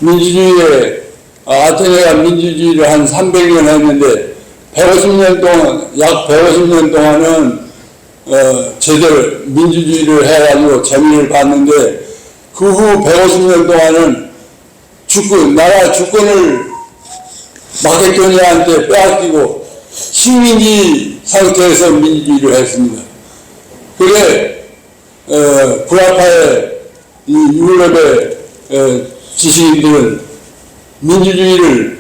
민주주의에, 아테네가 민주주의를 한 300년 했는데, 150년 동안, 약 150년 동안은, 제대로 민주주의를 해가지고 재미를 봤는데, 그 후 150년 동안은 나라 주권을 마케도니아한테 빼앗기고, 식민지 상태에서 민주주의를 했습니다. 그래, 부라파의 이 유럽의 지식인들은 민주주의를,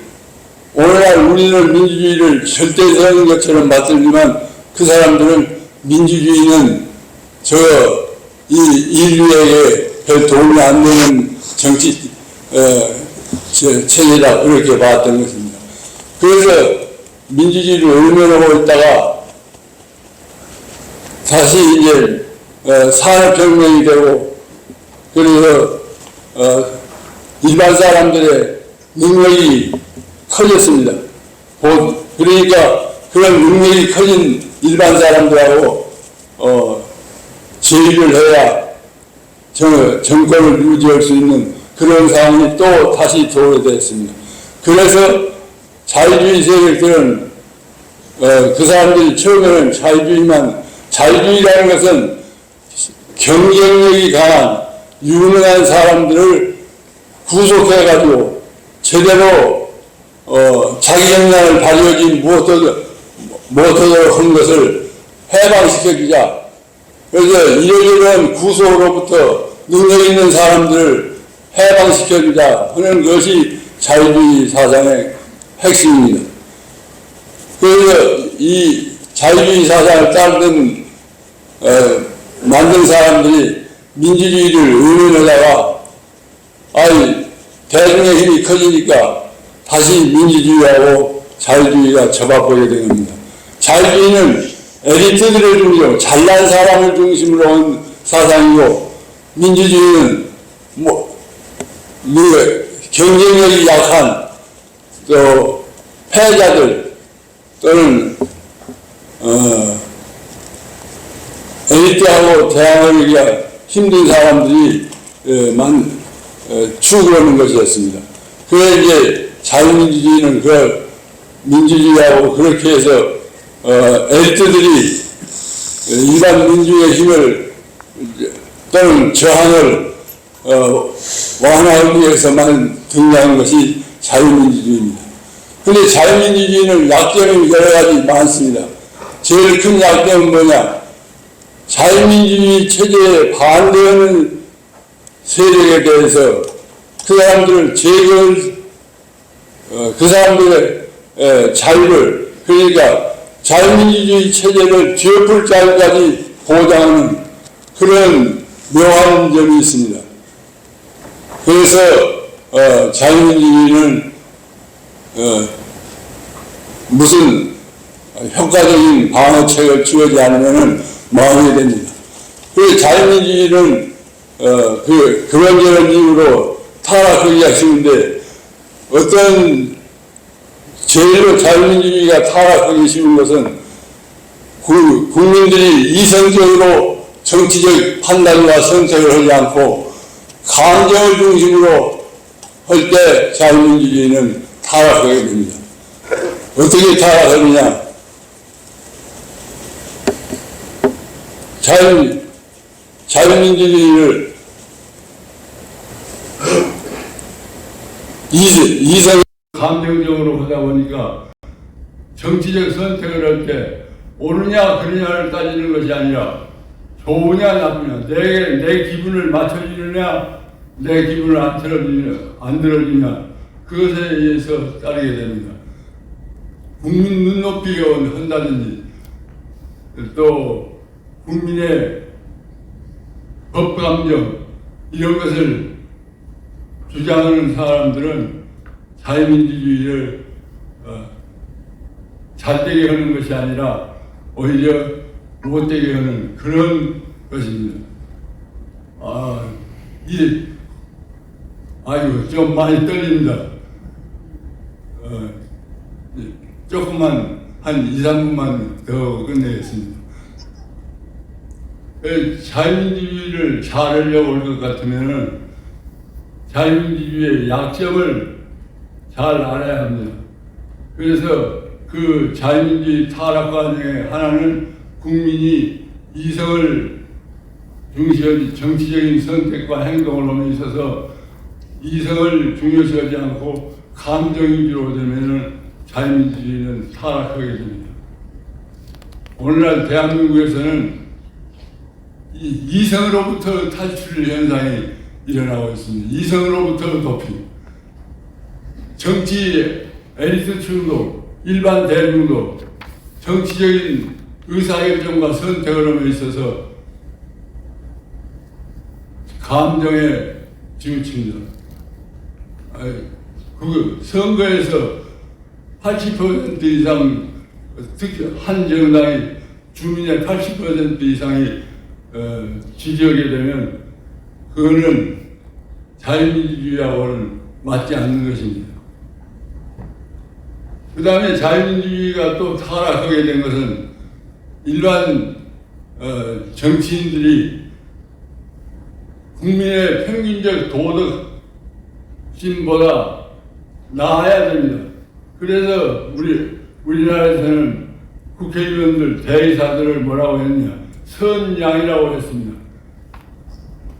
오늘날 우리는 민주주의를 절대적인 것처럼 받들지만 그 사람들은 민주주의는 이 인류에게 별 도움이 안 되는 정치 체제다, 그렇게 봤던 것입니다. 그래서 민주주의를 의존하고 있다가 다시 이제 산업혁명이 되고, 그래서 일반 사람들의 능력이 커졌습니다. 그러니까 그런 능력이 커진 일반 사람들하고 제의를 해야 정권을 유지할 수 있는 그런 상황이 또 다시 도래됐습니다. 그래서 자유주의 세력들은 그 사람들이 처음에는 자유주의라는 것은 경쟁력이 강한 유능한 사람들을 구속해가지고 제대로 자기 역량을 발휘하지 못하도록 한 것을 해방시켜주자. 그래서 이러저러한 구속으로부터 능력 있는 사람들을 해방시켜주자 하는 것이 자유주의 사상의 핵심입니다. 그래서 이 자유주의 사상을 따르던 만든 사람들이 민주주의를 의논하다가 대중의 힘이 커지니까 다시 민주주의하고 자유주의가 접합하게 된 겁니다. 자유주의는 엘리트들을 중심으로, 잘난 사람을 중심으로 한 사상이고, 민주주의는 경쟁력이 약한 또 패자들 또는 엘리트하고 대항하기가 힘든 사람들이 추구하는 것이었습니다. 그래 이제 자유민주주의는 그 민주주의하고 그렇게 해서 엘리트들이 일반 민주의 힘을 또는 저항을 완화하기 위해서만 등장한 것이 자유민주주의입니다. 그런데 자유민주주의는 약점이 여러 가지 많습니다. 제일 큰 약점은 뭐냐? 자유민주주의 체제에 반대하는 세력에 대해서 그 사람들을 그 사람들의 자유를, 그러니까 자유민주주의 체제를 뒤엎을 자유까지 보장하는 그런 묘한 점이 있습니다. 그래서 자유민주주의는 무슨 효과적인 방어책을 취하지 않으면 망하게 됩니다. 그래서 자유민주주의는 그런저런 이유로 타락하기가 쉬운데, 어떤 제일로 자유민주주의가 타락하기 쉬운 것은 국민들이 이성적으로 정치적 판단과 선택을 하지 않고 감정을 중심으로 할 때 자유민주주의는 타락하게 됩니다. 어떻게 타락하느냐? 자유민주주의를 이성 감정적으로 하다 보니까 정치적 선택을 할 때 옳으냐 그르냐를 따지는 것이 아니라 좋으냐 나쁘냐, 내 기분을 맞춰주느냐, 내 기분을 안 들어주냐, 그것에 의해서 따르게 됩니다. 국민 눈높이가 한다든지 또 국민의 법감정 이런 것을 주장하는 사람들은 자유민주주의를 잘되게 하는 것이 아니라 오히려 못되게 하는 그런 것입니다. 좀 많이 떨립니다. 조금만 한 2, 3분만 더 끝내겠습니다. 자유민주주의를 잘하려고 할 것 같으면은 자유민주주의의 약점을 잘 알아야 합니다. 그래서 그 자유민주주의 타락 과정의 하나는 국민이 이성을 중시하지 정치적인 선택과 행동으로 있어서 이성을 중요시하지 않고 감정 위주로 되면 자유민주주의는 타락하게 됩니다. 오늘날 대한민국에서는 이성으로부터 탈출 현상이 일어나고 있습니다. 이성으로부터 도피. 정치 엘리트층도 일반 대중도 정치적인 의사결정과 선택으로 있어서 감정에 치우칩니다. 그 선거에서 80% 이상, 특히 한 정당이 주민의 80% 이상이 지지하게 되면 그거는 자유민주주의하고는 맞지 않는 것입니다. 그 다음에 자유민주주의가 또 타락하게 된 것은 일반 정치인들이 국민의 평균적 도덕심보다 나아야 됩니다. 그래서 우리나라에서는 국회의원들, 대의사들을 뭐라고 했냐? 선양이라고 했습니다.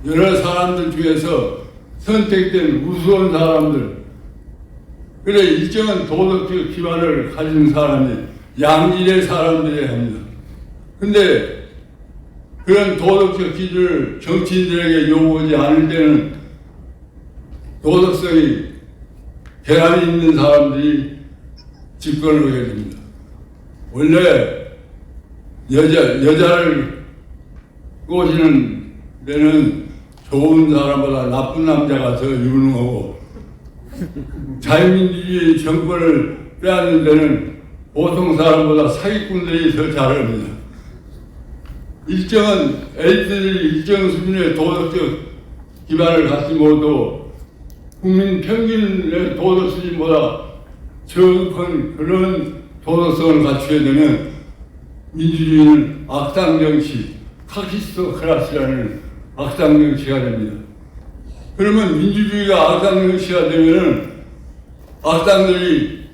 여러 사람들 중에서 선택된 우수한 사람들, 그래 일정한 도덕적 기반을 가진 사람이 양질의 사람들이어야 합니다. 근데 그런 도덕적 기준을 정치인들에게 요구하지 않을 때는 도덕성이 결함이 있는 사람들이 집권을 하게 됩니다. 원래 여자를 꼬시는 데는 좋은 사람보다 나쁜 남자가 더 유능하고 자유민주주의 정권을 빼앗는 데는 보통 사람보다 사기꾼들이 더 잘합니다. 일정한 엘리트들이 일정 수준의 도덕적 기반을 갖지 못하고 국민 평균의 도덕 수준보다 저급한 그런 도덕성을 갖추게 되면 민주주의는 악당 정치, 카키스토크라시라는 악당 정치가 됩니다. 그러면 민주주의가 악당 정치가 되면은 악당들이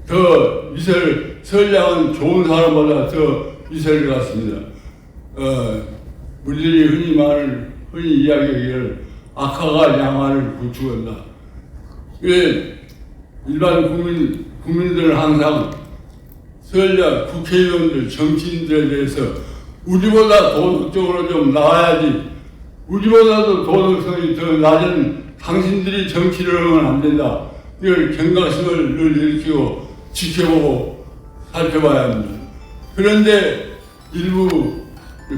더 위세를, 선량한 좋은 사람보다 더 위세를 갖습니다. 우리들이 흔히 이야기하기를 악화가 양화를 구축한다. 왜 일반 국민들은 항상 선량, 국회의원들, 정치인들에 대해서 우리보다 도덕적으로 좀 나아야지, 우리보다도 도덕성이 더 낮은 당신들이 정치를 하면 안 된다. 이걸 경각심을 늘 일으키고 지켜보고 살펴봐야 합니다. 그런데 일부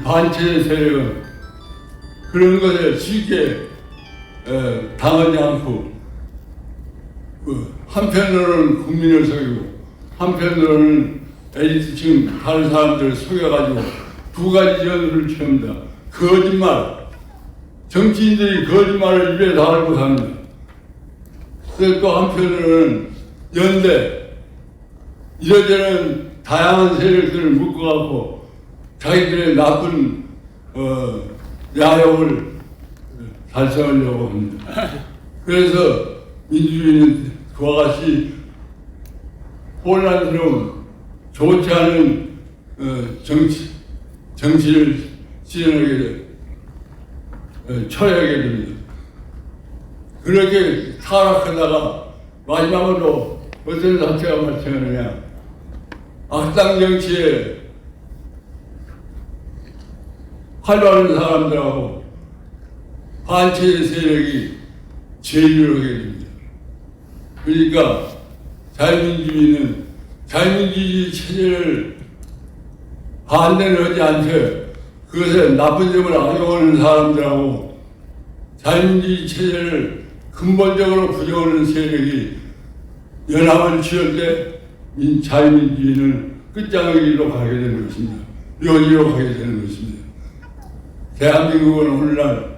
반체 세력은 그런 것에 쉽게 당하지 않고 한편으로는 국민을 속이고 한편으로는 엘리트층 다른 사람들을 속여가지고 두 가지 연수를 취합니다. 거짓말. 정치인들이 거짓말을 입에 달고 삽니다. 그래서 또 한편으로는 연대. 이러저런 다양한 세력들을 묶어갖고 자기들의 나쁜 야욕을 달성하려고 합니다. 그래서 민주주의는 그와 같이 혼란스러운 좋지 않은 정치를 시행하게 처하게 됩니다. 그렇게 타락하다가 마지막으로 어떤 사태가 발생하느냐? 악당 정치에 활발한 사람들하고 반체 세력이 제휴를 하게 됩니다. 그러니까 자유민주주의는 자유민주주의 체제를 반대는 하지 않되 그것에 나쁜 점을 악용하는 사람들하고 자유민주주의 체제를 근본적으로 부정하는 세력이 연합을 취할 때 자유민주주의는 끝장이로 가게 되는 것입니다. 묘지로 가게 되는 것입니다. 대한민국은 오늘날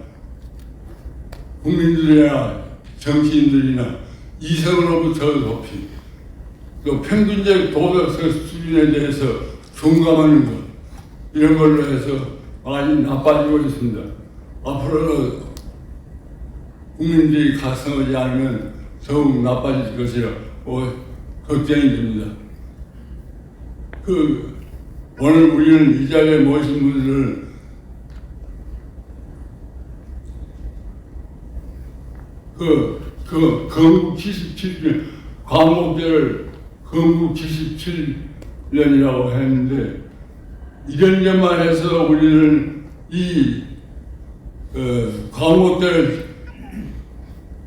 국민들이나 정치인들이나 이성으로부터 높이 또 평균적 도덕적 수준에 대해서 둔감하는 것 이런 걸로 해서 많이 나빠지고 있습니다. 앞으로는 국민들이 각성하지 않으면 더욱 나빠질 것이라 걱정이 됩니다. 오늘 우리는 이 자리에 모신 분들은 건국 77주년, 광복절을 건국 77년이라고 했는데, 이런 점만 해서 우리는 이 광복절,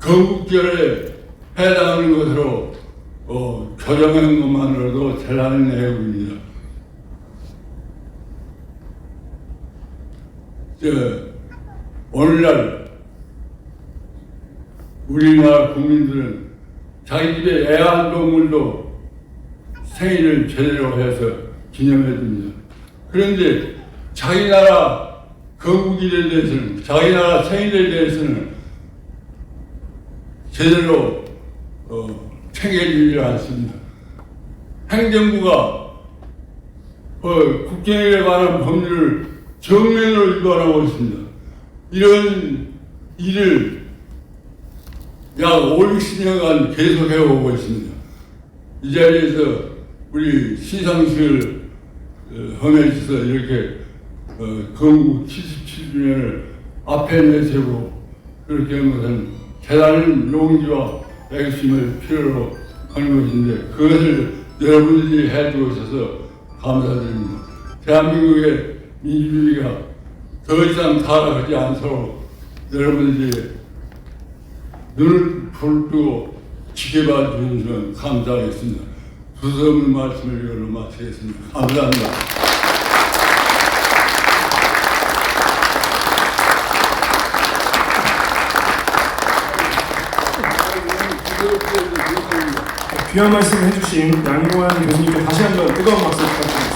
건국절에 해당하는 것으로 조정한 것만으로도 대단한 내용입니다. 오늘날 우리나라 국민들은 자기 집의 애완동물도 생일을 제대로 해서 기념해줍니다. 그런데 자기 나라 건국일에 대해서는, 자기 나라 생일에 대해서는 제대로 챙겨주지 않습니다. 행정부가 국경에 관한 법률을 정면으로 위반하고 있습니다. 이런 일을 약 50년간 계속해오고 있습니다. 이 자리에서 우리 시상식을 하면서 이렇게 건국 77주년을 앞에 내세우고 그렇게 한 것은 대단한 용기와 애심을 필요로 하는 것인데, 그것을 여러분들이 해주고 있어서 감사드립니다. 대한민국의 민주주의가 더 이상 타락하지 않도록 여러분들이 눈을 부르고 지켜봐 주시면 감사하겠습니다. 두서없는 말씀을 이걸로 마치겠습니다. 감사합니다. 귀한 말씀 해주신 양고한 교수님께 다시 한번 뜨거운 박수 부탁드립니다.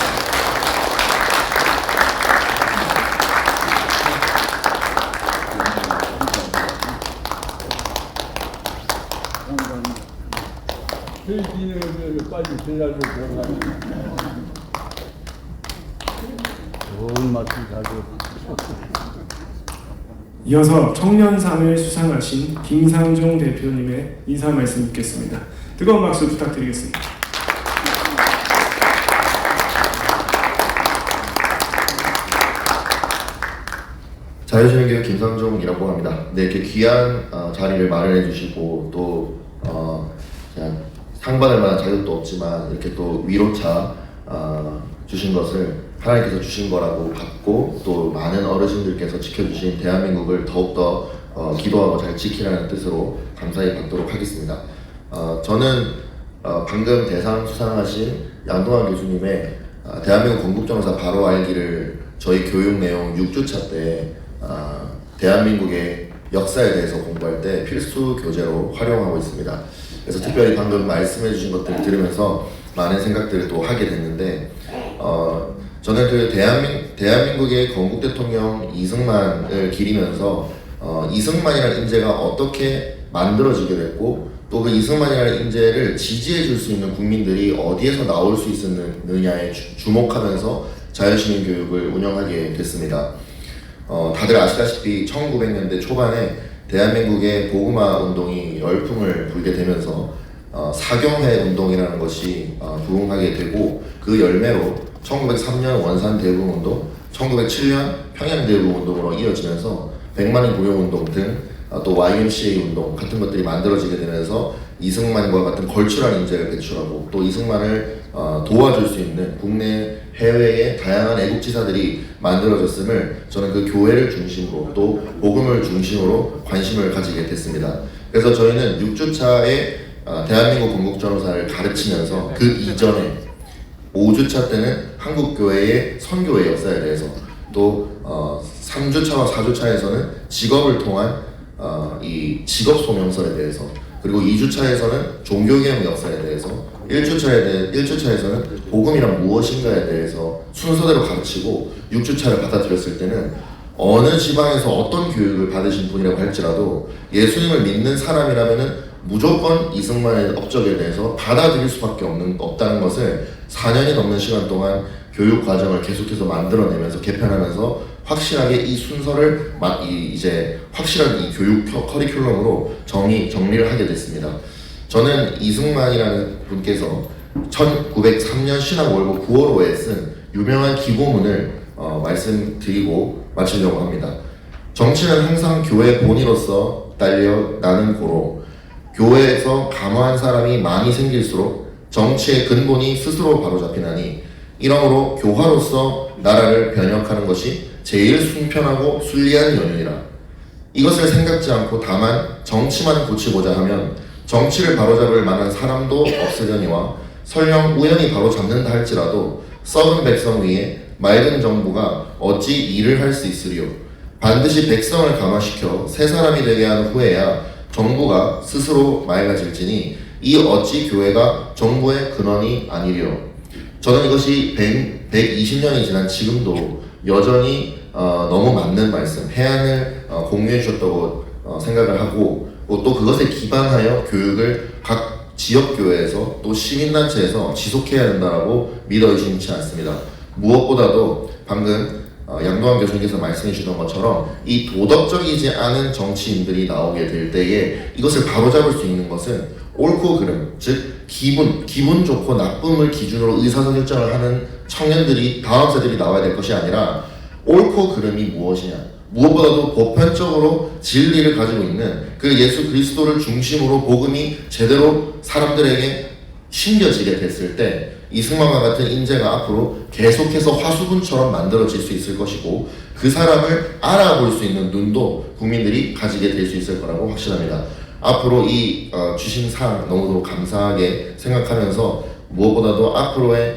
빨리 전략을 들어가면 좋은 말씀 가지고. 이어서 청년상을 수상하신 김상종 대표님의 인사 말씀 듣겠습니다. 뜨거운 박수 부탁드리겠습니다. 자유시민교육 김상종이라고 합니다. 네, 이렇게 귀한 자리를 마련해 주시고 또 그냥 상 받을 만한 자격도 없지만 이렇게 또 위로차 주신 것을 하나님께서 주신 거라고 받고, 또 많은 어르신들께서 지켜주신 대한민국을 더욱더 기도하고 잘 지키라는 뜻으로 감사히 받도록 하겠습니다. 저는 방금 대상 수상하신 양동환 교수님의 대한민국 건국정사 바로 알기를 저희 교육 내용 6주차 때 대한민국의 역사에 대해서 공부할 때 필수 교재로 활용하고 있습니다. 그래서 특별히 방금 말씀해 주신 것들을 들으면서 많은 생각들을 또 하게 됐는데, 저는 그 대한민국의 건국 대통령 이승만을 기리면서 이승만이라는 인재가 어떻게 만들어지게 됐고, 또 그 이승만이라는 인재를 지지해 줄 수 있는 국민들이 어디에서 나올 수 있었느냐에 주목하면서 자유시민 교육을 운영하게 됐습니다. 다들 아시다시피 1900년대 초반에 대한민국의 복음화 운동이 열풍을 불게 되면서 사경회 운동이라는 것이 부흥하게 되고, 그 열매로 1903년 원산 대부흥 운동, 1907년 평양 대부흥 운동으로 이어지면서 100만인 고용 운동 등 또 YMCA 운동 같은 것들이 만들어지게 되면서 이승만과 같은 걸출한 인재를 배출하고, 또 이승만을 도와줄 수 있는 국내 해외의 다양한 애국지사들이 만들어졌음을 저는 그 교회를 중심으로 또 복음을 중심으로 관심을 가지게 됐습니다. 그래서 저희는 6주차에 대한민국 건국전사를 가르치면서 그 이전에 5주차 때는 한국교회의 선교의 역사에 대해서, 또 3주차와 4주차에서는 직업을 통한 이 직업소명설에 대해서, 그리고 2주차에서는 종교개혁 역사에 대해서, 1주차에서는 복음이란 무엇인가에 대해서 순서대로 가르치고, 6주차를 받아들였을 때는 어느 지방에서 어떤 교육을 받으신 분이라고 할지라도 예수님을 믿는 사람이라면은 무조건 이승만의 업적에 대해서 받아들일 수밖에 없다는 것을 4년이 넘는 시간 동안 교육 과정을 계속해서 만들어내면서 개편하면서 확실하게 이 순서를 이제 확실한 이 교육 커리큘럼으로 정리를 하게 됐습니다. 저는 이승만이라는 분께서 1903년 신학월보 9월호에 쓴 유명한 기고문을 말씀드리고 마치려고 합니다. 정치는 항상 교회 본의로서 딸려 나는 고로 교회에서 감화한 사람이 많이 생길수록 정치의 근본이 스스로 바로잡히나니 이러므로 교화로서 나라를 변혁하는 것이 제일 순편하고 순리한 연륜이라. 이것을 생각지 않고 다만 정치만 고치고자 하면 정치를 바로잡을 만한 사람도 없으려니와 설령 우연히 바로잡는다 할지라도 썩은 백성 위에 맑은 정부가 어찌 일을 할 수 있으리요. 반드시 백성을 감화시켜 새 사람이 되게 한 후에야 정부가 스스로 맑아질지니 이 어찌 교회가 정부의 근원이 아니리요. 저는 이것이 120년이 지난 지금도 여전히 너무 맞는 말씀, 해안을 공유해 주셨다고 생각을 하고 또 그것에 기반하여 교육을 각 지역교회에서 또 시민단체에서 지속해야 된다고 믿어 의심치 않습니다. 무엇보다도 방금 양도환 교수님께서 말씀해 주셨던 것처럼 이 도덕적이지 않은 정치인들이 나오게 될 때에 이것을 바로잡을 수 있는 것은 옳고 그름, 즉 기분 좋고 나쁨을 기준으로 의사결정을 하는 청년들이 다음 세대들이 나와야 될 것이 아니라 옳고 그름이 무엇이냐, 무엇보다도 보편적으로 진리를 가지고 있는 그 예수 그리스도를 중심으로 복음이 제대로 사람들에게 심겨지게 됐을 때 이승만과 같은 인재가 앞으로 계속해서 화수분처럼 만들어질 수 있을 것이고 그 사람을 알아볼 수 있는 눈도 국민들이 가지게 될 수 있을 거라고 확신합니다. 앞으로 이 주신 상 너무도 감사하게 생각하면서 무엇보다도 앞으로의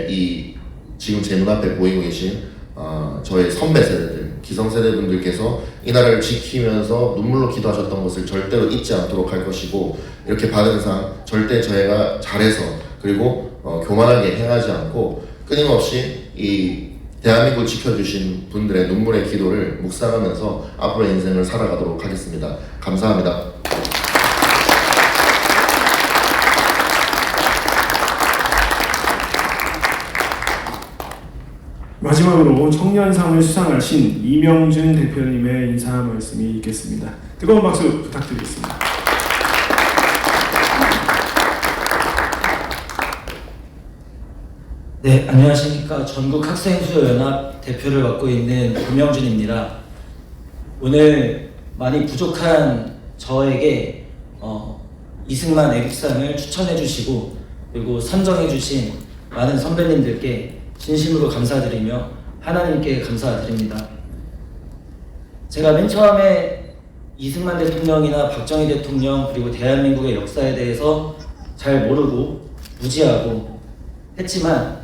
이 지금 제 눈앞에 보이고 계신 저의 선배 세대들, 기성세대 분들께서 이 나라를 지키면서 눈물로 기도하셨던 것을 절대로 잊지 않도록 할 것이고 이렇게 받은 상 절대 저희가 잘해서 그리고 교만하게 행하지 않고 끊임없이 이 대한민국을 지켜주신 분들의 눈물의 기도를 묵상하면서 앞으로의 인생을 살아가도록 하겠습니다. 감사합니다. 마지막으로 청년상을 수상하신 이명준 대표님의 인사 말씀이 있겠습니다. 뜨거운 박수 부탁드리겠습니다. 네, 안녕하십니까. 전국학생수요연합 대표를 맡고 있는 이명준입니다. 오늘 많이 부족한 저에게 이승만 애국상을 추천해 주시고 그리고 선정해 주신 많은 선배님들께 진심으로 감사드리며 하나님께 감사드립니다. 제가 맨 처음에 이승만 대통령이나 박정희 대통령 그리고 대한민국의 역사에 대해서 잘 모르고 무지하고 했지만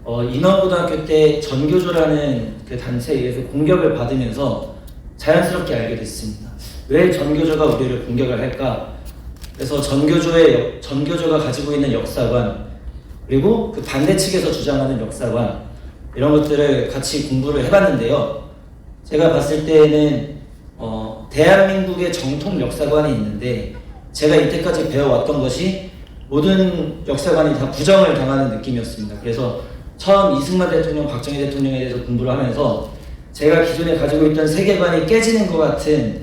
인원고등학교 때 전교조라는 그 단체에 의해서 공격을 받으면서 자연스럽게 알게 됐습니다. 왜 전교조가 우리를 공격을 할까? 그래서 전교조가 가지고 있는 역사관 그리고 그 반대 측에서 주장하는 역사관 이런 것들을 같이 공부를 해봤는데요. 제가 봤을 때에는 대한민국의 정통 역사관이 있는데 제가 이때까지 배워왔던 것이 모든 역사관이 다 부정을 당하는 느낌이었습니다. 그래서 처음 이승만 대통령, 박정희 대통령에 대해서 공부를 하면서 제가 기존에 가지고 있던 세계관이 깨지는 것 같은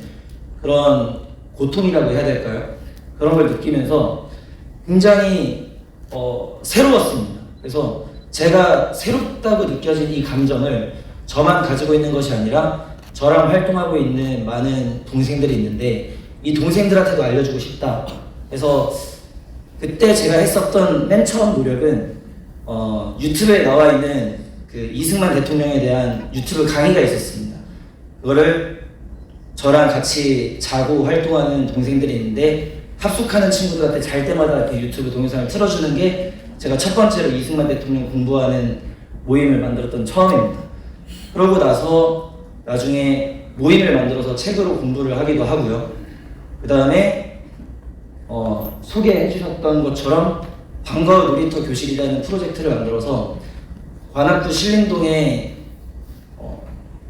그런 고통이라고 해야 될까요? 그런 걸 느끼면서 굉장히 새로웠습니다. 그래서 제가 새롭다고 느껴진 이 감정을 저만 가지고 있는 것이 아니라 저랑 활동하고 있는 많은 동생들이 있는데 이 동생들한테도 알려주고 싶다. 그래서 그때 제가 했었던 맨 처음 노력은 유튜브에 나와 있는 그 이승만 대통령에 대한 유튜브 강의가 있었습니다. 그거를 저랑 같이 자고 활동하는 동생들이 있는데 합숙하는 친구들한테 잘 때마다 이렇게 유튜브 동영상을 틀어주는 게 제가 첫 번째로 이승만 대통령 공부하는 모임을 만들었던 처음입니다. 그러고 나서 나중에 모임을 만들어서 책으로 공부를 하기도 하고요. 그 다음에 소개해 주셨던 것처럼 방과후 놀이터 교실이라는 프로젝트를 만들어서 관악구 신림동에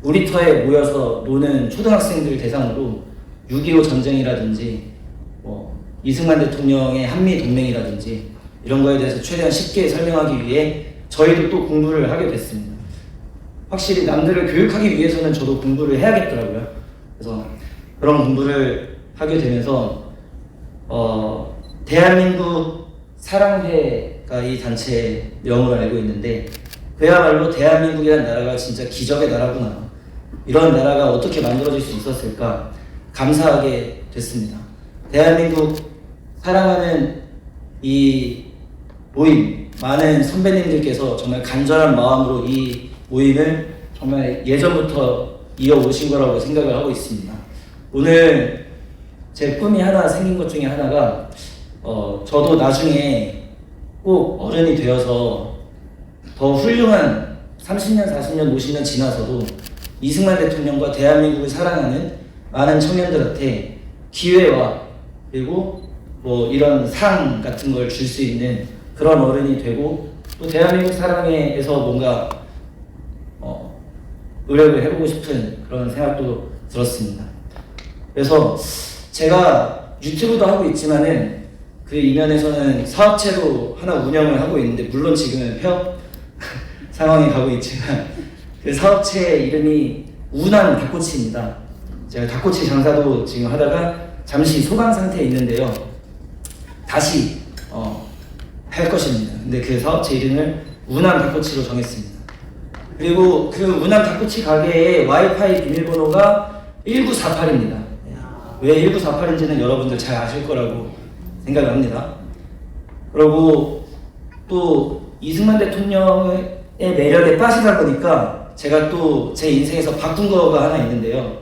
놀이터에 모여서 노는 초등학생들 대상으로 6.25 전쟁이라든지 이승만 대통령의 한미동맹이라든지 이런 거에 대해서 최대한 쉽게 설명하기 위해 저희도 또 공부를 하게 됐습니다. 확실히 남들을 교육하기 위해서는 저도 공부를 해야겠더라고요. 그래서 그런 공부를 하게 되면서 대한민국 사랑회가 이 단체의 명으로 알고 있는데, 그야말로 대한민국이라는 나라가 진짜 기적의 나라구나, 이런 나라가 어떻게 만들어질 수 있었을까 감사하게 됐습니다. 대한민국 사랑하는 이 모임, 많은 선배님들께서 정말 간절한 마음으로 이 모임을 정말 예전부터 이어오신 거라고 생각을 하고 있습니다. 오늘 제 꿈이 하나 생긴 것 중에 하나가 저도 나중에 꼭 어른이 되어서 더 훌륭한 30년, 40년, 50년 지나서도 이승만 대통령과 대한민국을 사랑하는 많은 청년들한테 기회와 그리고 뭐 이런 상 같은 걸 줄 수 있는 그런 어른이 되고, 또 대한민국 사랑회에서 뭔가 노력을 해보고 싶은 그런 생각도 들었습니다. 그래서 제가 유튜브도 하고 있지만은 그 이면에서는 사업체로 하나 운영을 하고 있는데, 물론 지금은 폐업 상황에 가고 있지만 그 사업체 이름이 우남 닭꼬치입니다. 제가 닭꼬치 장사도 지금 하다가 잠시 소강 상태에 있는데요. 다시 할 것입니다. 근데 그 사업체 이름을 우남 닭꼬치로 정했습니다. 그리고 그 우남 닭꼬치 가게의 와이파이 비밀번호가 1948입니다. 왜 1948인지는 여러분들 잘 아실 거라고 생각합니다. 그리고 또 이승만 대통령의 매력에 빠지다 보니까 제가 또 제 인생에서 바꾼 거가 하나 있는데요.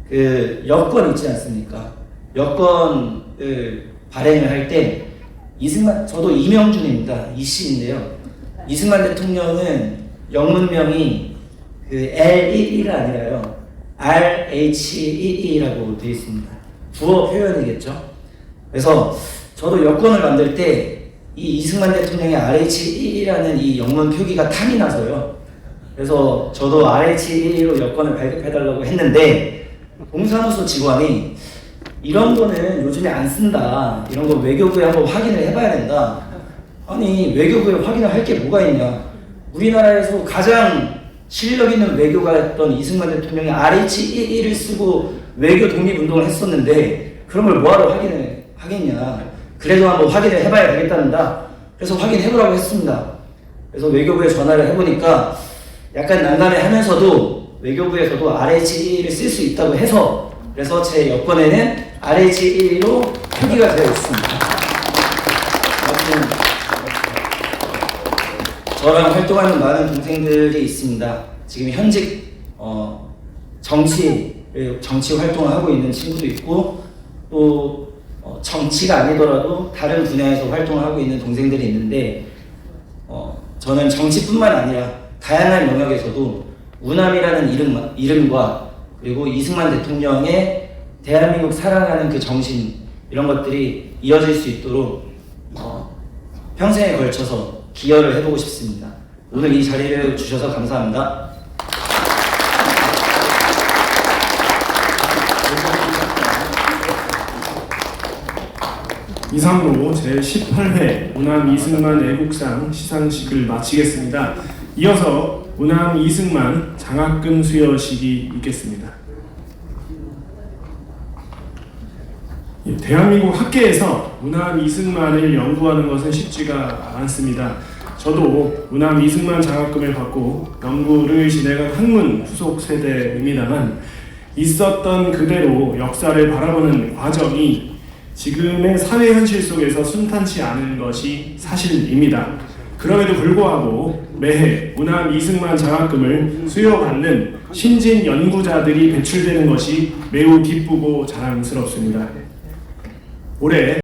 그 여권 있지 않습니까? 여권을 발행을 할 때 저도 이명준입니다. 이씨인데요. 이승만 대통령은 영문명이 그 L11가 아니라요, RHEE라고 되어 있습니다. 부어 표현이겠죠. 그래서 저도 여권을 만들 때 이 이승만 대통령의 RHEE라는 이 영문 표기가 탐이 나서요. 그래서 저도 RHEE로 여권을 발급해달라고 했는데, 동사무소 직원이 이런 거는 요즘에 안 쓴다, 이런 거 외교부에 한번 확인을 해봐야 된다. 아니, 외교부에 확인을 할 게 뭐가 있냐, 우리나라에서 가장 실력 있는 외교가였던 이승만 대통령이 RHEE를 쓰고 외교 독립운동을 했었는데 그런 걸 뭐하러 확인을 하겠냐. 그래도 한번 확인을 해봐야 되겠답니다. 그래서 확인해보라고 했습니다. 그래서 외교부에 전화를 해보니까 약간 난감해하면서도 외교부에서도 RHEE를 쓸 수 있다고 해서, 그래서 제 여권에는 RHEE로 표기가 되어 있습니다. 아무튼 저랑 활동하는 많은 동생들이 있습니다. 지금 현직 정치 활동을 하고 있는 친구도 있고, 또 정치가 아니더라도 다른 분야에서 활동을 하고 있는 동생들이 있는데, 저는 정치뿐만 아니라 다양한 영역에서도 우남이라는 이름과 그리고 이승만 대통령의 대한민국 사랑하는 그 정신, 이런 것들이 이어질 수 있도록 평생에 걸쳐서 기여를 해보고 싶습니다. 오늘 이 자리를 주셔서 감사합니다. 이상으로 제18회 우남 이승만 애국상 시상식을 마치겠습니다. 이어서 우남 이승만 장학금 수여식이 있겠습니다. 대한민국 학계에서 우남 이승만을 연구하는 것은 쉽지가 않습니다. 저도 우남 이승만 장학금을 받고 연구를 진행한 학문 후속 세대입니다만, 있었던 그대로 역사를 바라보는 과정이 지금의 사회 현실 속에서 순탄치 않은 것이 사실입니다. 그럼에도 불구하고 매해 우남 이승만 장학금을 수여받는 신진 연구자들이 배출되는 것이 매우 기쁘고 자랑스럽습니다. 올해